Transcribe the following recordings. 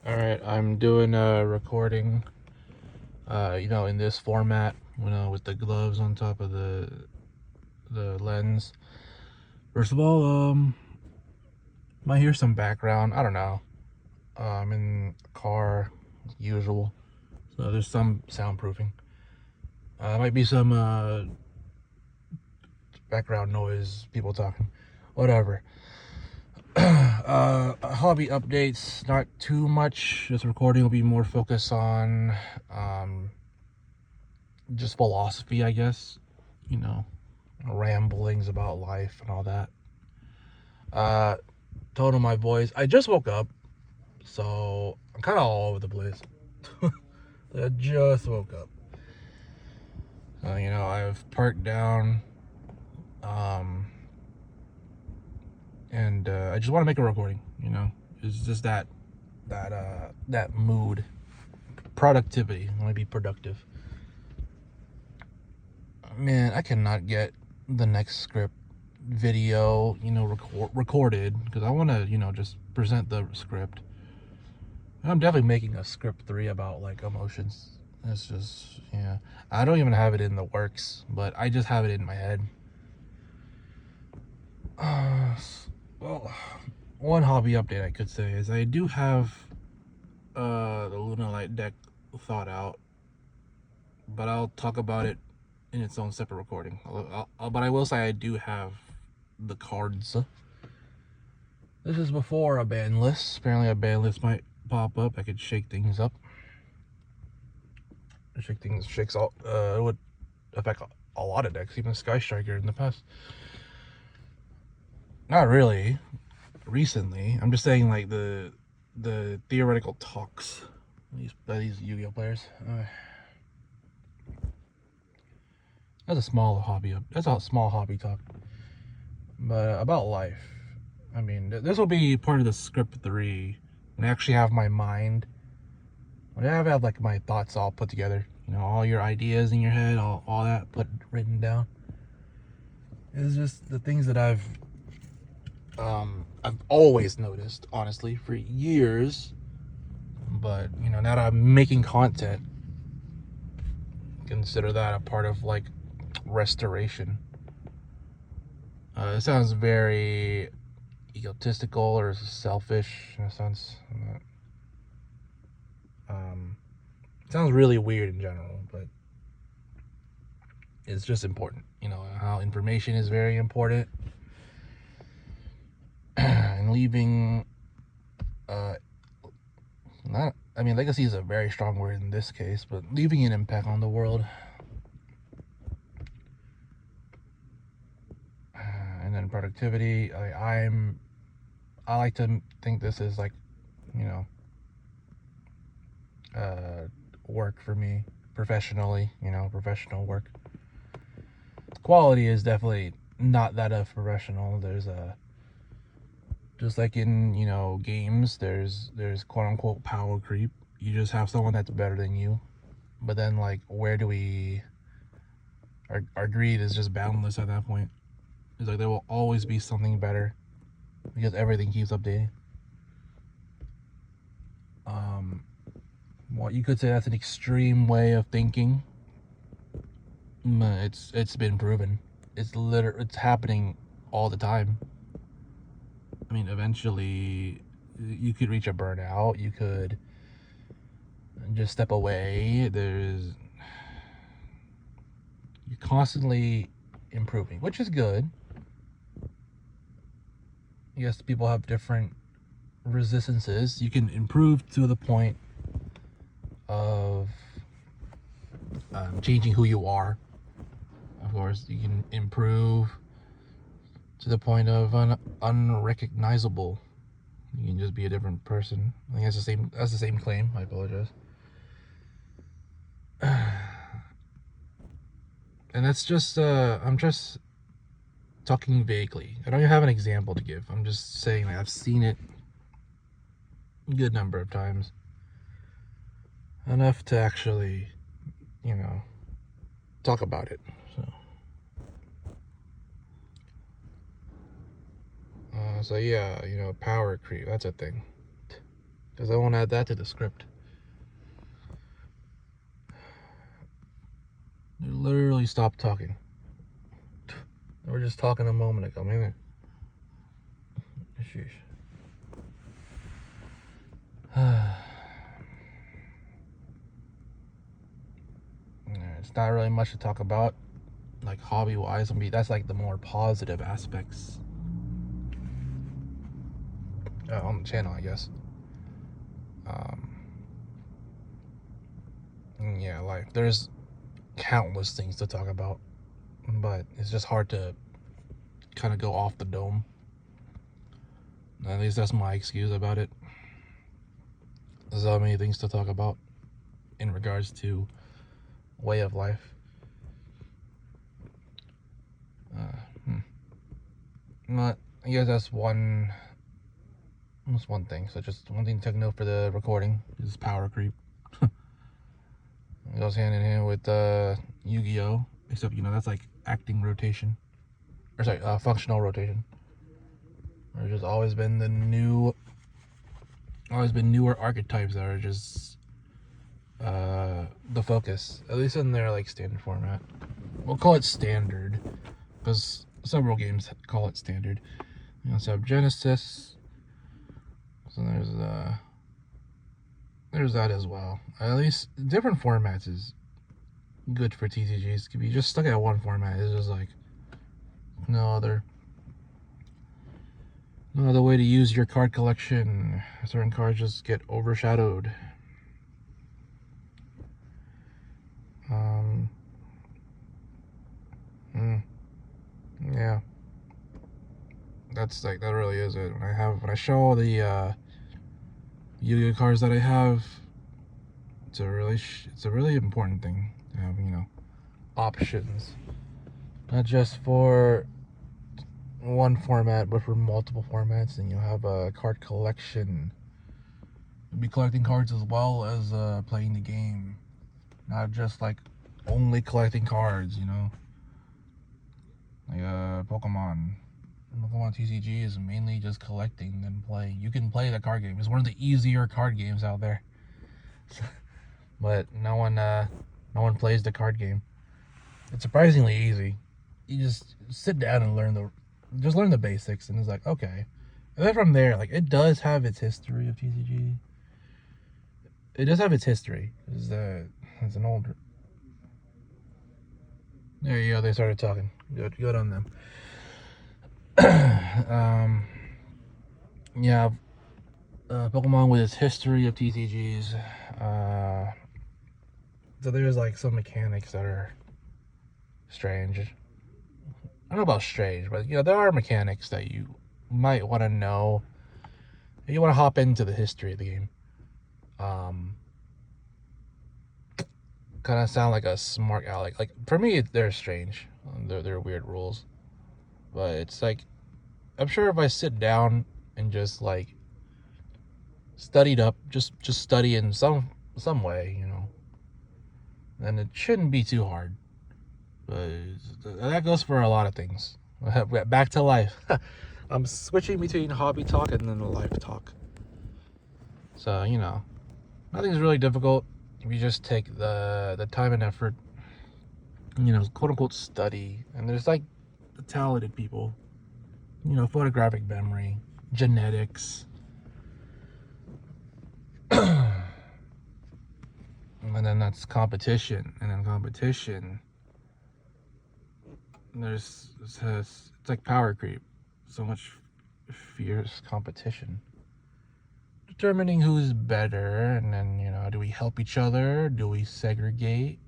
All right, I'm doing a recording, in this format, with the gloves on top of the lens. First of all, might hear some background. I don't know. I'm in a car, as usual, so there's some soundproofing. Might be some background noise, people talking, whatever. Hobby updates, not too much. This recording will be more focused on just philosophy, I guess. You know, ramblings about life and all that. Uh, Tone of my voice. I just woke up, so I'm kind of all over the place. I just woke up. I've parked down, um, and I just want to make a recording. It's just that mood, productivity. I want to be productive. Man, I cannot get the next script video, recorded because I want to, just present the script. I'm definitely making a script 3 about like emotions. It's just, yeah. I don't even have it in the works, but I just have it in my head. Uh, well, one hobby update I could say is I do have the Luna Light deck thought out, but I'll talk about it in its own separate recording. But I will say I do have the cards. This is before a ban list. Apparently a ban list might pop up. I could shake things up. Shakes all. It would affect a lot of decks, even Sky Striker in the past. Not really. Recently, I'm just saying like the theoretical talks. These Yu-Gi-Oh players. That's a small hobby. That's a small hobby talk. But about life. I mean, this will be part of the script 3. When I actually have my mind. When I have like my thoughts all put together. All your ideas in your head, all that written down. It's just the things that I've always noticed, honestly, for years. But now that I'm making content, consider that a part of like restoration. It sounds very egotistical or selfish in a sense. It sounds really weird in general, but it's just important. How information is very important, and leaving. Not. I mean, legacy is a very strong word in this case, but leaving an impact on the world. And then productivity. I like to think this is like, you know, work for me professionally. Professional work. Quality is definitely not that of professional. There's a just like in games. There's quote unquote power creep. You just have someone that's better than you, but then like where do we? Our greed is just boundless at that point. It's like there will always be something better because everything keeps updating. Well, you could say that's an extreme way of thinking. It's been proven. It's happening all the time. I mean, eventually, you could reach a burnout. You could just step away. You're constantly improving, which is good. Yes, people have different resistances. You can improve to the point of changing who you are. Of course, you can improve to the point of unrecognizable. You can just be a different person. I think that's the same claim. I apologize. And that's just I'm just talking vaguely. I don't even have an example to give. I'm just saying that I've seen it a good number of times. Enough to actually, talk about it. So yeah, power creep, that's a thing. because I won't add that to the script. They literally stopped talking. They were just talking a moment ago. Maybe. Sheesh. It's not really much to talk about, like hobby-wise. I mean, that's like the more positive aspects on the channel, I guess. Yeah, like there's countless things to talk about, but it's just hard to kind of go off the dome. At least that's my excuse about it. There's so many things to talk about in regards to way of life. But I guess that's one thing. So just one thing to take note for the recording is Powercreep. It goes hand in hand with Yu-Gi-Oh! Except, that's like acting rotation. Or sorry, functional rotation. There's just always been newer archetypes that are just the focus. At least in their like standard format. We'll call it standard, because several games call it standard. You also have Genesis. So there's that as well. At least different formats is good for TCGs. If you just stuck at one format, it's just like no other way to use your card collection. Certain cards just get overshadowed. Yeah, that's like, that really is it. When I show the Yu-Gi-Oh cards that I have, it's a really important thing to have, options, not just for one format but for multiple formats, and you have a card collection. You'll be collecting cards as well as playing the game, not just like only collecting cards, like Pokemon TCG is mainly just collecting and playing. You can play the card game. It's one of the easier card games out there. But no one plays the card game. It's surprisingly easy. You just sit down and learn the basics, and it's like, okay. And then from there, like, it does have its history of TCG. It does have its history. It's an older. There you go. They started talking. Good on them. Yeah, Pokemon with its history of TCGs. So there's like some mechanics that are strange. I don't know about strange, but there are mechanics that you might want to know. You want to hop into the history of the game. Kind of sound like a smart aleck. Like, for me, they're strange. They're weird rules. But it's like, I'm sure if I sit down and just like studied up, just study in some way, then it shouldn't be too hard. But that goes for a lot of things. Back to life. I'm switching between hobby talk and then the life talk. So, nothing's really difficult. We just take the time and effort, quote unquote study. And there's like the talented people, photographic memory, genetics. And then that's competition. And then competition, it's like power creep. So much fierce competition. Determining who's better, and then, do we help each other? Do we segregate?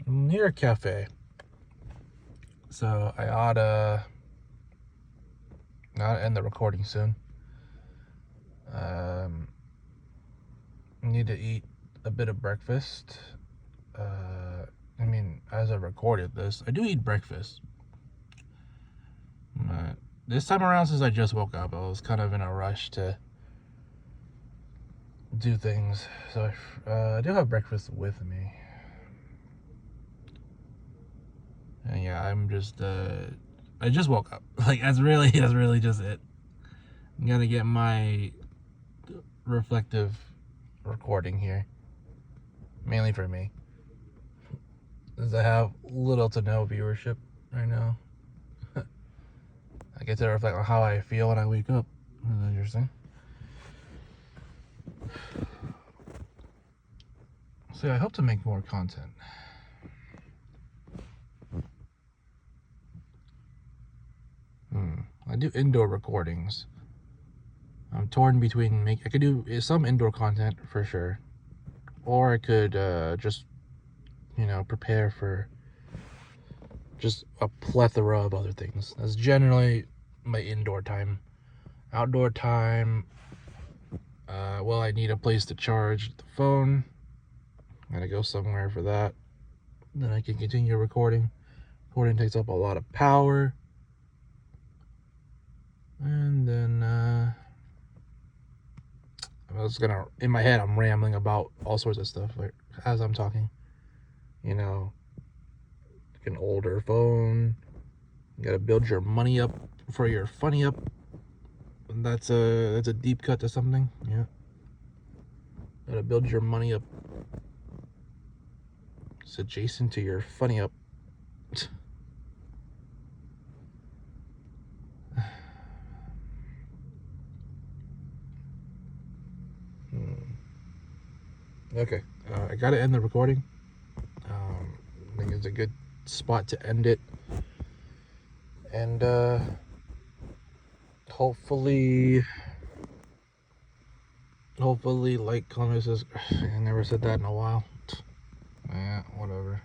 Near a cafe. So I ought to end the recording soon. Need to eat a bit of breakfast. As I recorded this, I do eat breakfast. But this time around, since I just woke up, I was kind of in a rush to do things. So I do have breakfast with me. And yeah, I'm just I just woke up. Like that's really just it. I'm gonna get my reflective recording here, mainly for me, as I have little to no viewership right now. I get to reflect on how I feel when I wake up. That's interesting. So I hope to make more content. I do indoor recordings. I'm torn between I could do some indoor content for sure, or I could just prepare for just a plethora of other things. That's generally my indoor time. Outdoor time, well, I need a place to charge the phone. I gotta go somewhere for that. Then I can continue recording. Recording takes up a lot of power. And then in my head, I'm rambling about all sorts of stuff like as I'm talking. Like an older phone. You gotta build your money up for your funny up. And that's a deep cut to something. Yeah. Gotta build your money up. It's adjacent to your funny up. Okay, I gotta end the recording. I think it's a good spot to end it. And hopefully, like Columbus says, I never said that in a while. Yeah, whatever.